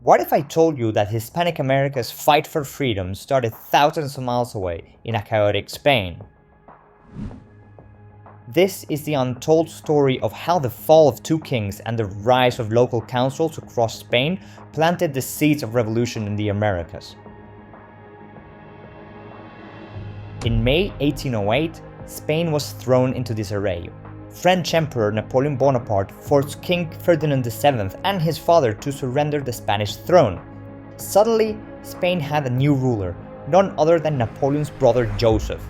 What if I told you that Hispanic America's fight for freedom started thousands of miles away in a chaotic Spain? This is the untold story of how the fall of two kings and the rise of local councils across Spain planted the seeds of revolution in the Americas. In May 1808, Spain was thrown into disarray. French Emperor Napoleon Bonaparte forced King Ferdinand VII and his father to surrender the Spanish throne. Suddenly, Spain had a new ruler, none other than Napoleon's brother Joseph.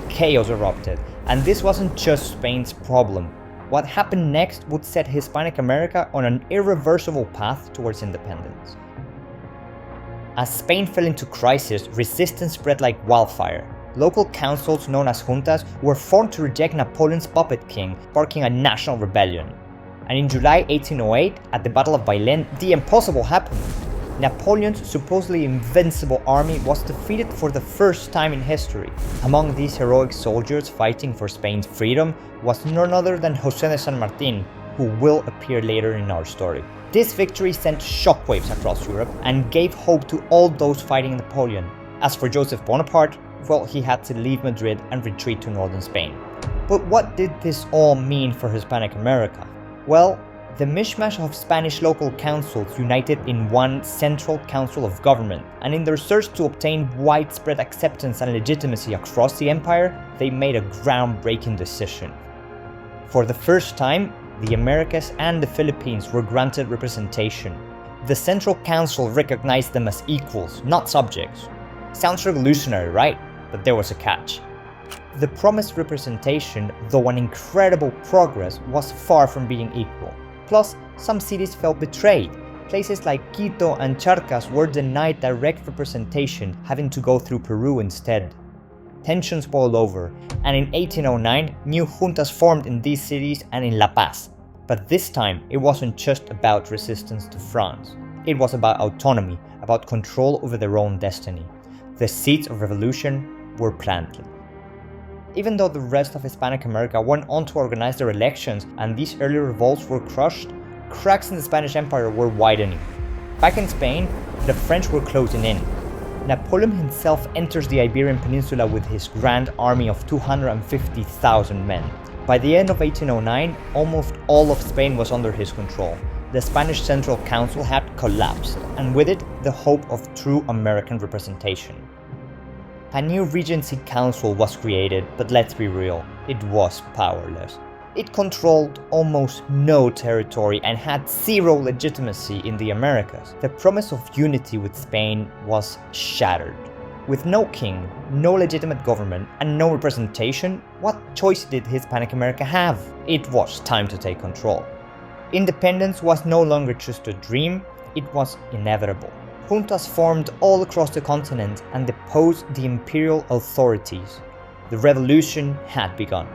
Chaos erupted, and this wasn't just Spain's problem. What happened next would set Hispanic America on an irreversible path towards independence. As Spain fell into crisis, resistance spread like wildfire. Local councils known as juntas were formed to reject Napoleon's puppet king, sparking a national rebellion. And in July 1808, at the Battle of Bailén, the impossible happened. Napoleon's supposedly invincible army was defeated for the first time in history. Among these heroic soldiers fighting for Spain's freedom was none other than José de San Martín, who will appear later in our story. This victory sent shockwaves across Europe and gave hope to all those fighting Napoleon. As for Joseph Bonaparte, well, he had to leave Madrid and retreat to northern Spain. But what did this all mean for Hispanic America? Well, the mishmash of Spanish local councils united in one central council of government, and in their search to obtain widespread acceptance and legitimacy across the empire, they made a groundbreaking decision. For the first time, the Americas and the Philippines were granted representation. The Central Council recognized them as equals, not subjects. Sounds revolutionary, right? But there was a catch. The promised representation, though an incredible progress, was far from being equal. Plus, some cities felt betrayed. Places like Quito and Charcas were denied direct representation, having to go through Peru instead. Tensions boiled over, and in 1809, new juntas formed in these cities and in La Paz. But this time, it wasn't just about resistance to France. It was about autonomy, about control over their own destiny. The seeds of revolution were planted. Even though the rest of Hispanic America went on to organize their elections and these early revolts were crushed, cracks in the Spanish Empire were widening. Back in Spain, the French were closing in. Napoleon himself enters the Iberian Peninsula with his grand army of 250,000 men. By the end of 1809, almost all of Spain was under his control. The Spanish Central Council had collapsed, and with it, the hope of true American representation. A new Regency Council was created, but let's be real, it was powerless. It controlled almost no territory and had zero legitimacy in the Americas. The promise of unity with Spain was shattered. With no king, no legitimate government, and no representation, what choice did Hispanic America have? It was time to take control. Independence was no longer just a dream, it was inevitable. Juntas formed all across the continent and deposed the imperial authorities. The revolution had begun.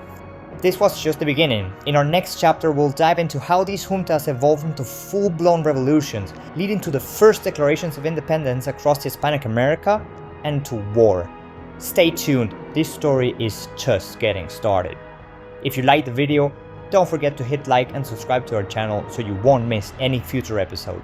This was just the beginning. In our next chapter, we'll dive into how these juntas evolved into full-blown revolutions, leading to the first declarations of independence across Hispanic America and to war. Stay tuned, this story is just getting started. If you liked the video, don't forget to hit like and subscribe to our channel so you won't miss any future episode.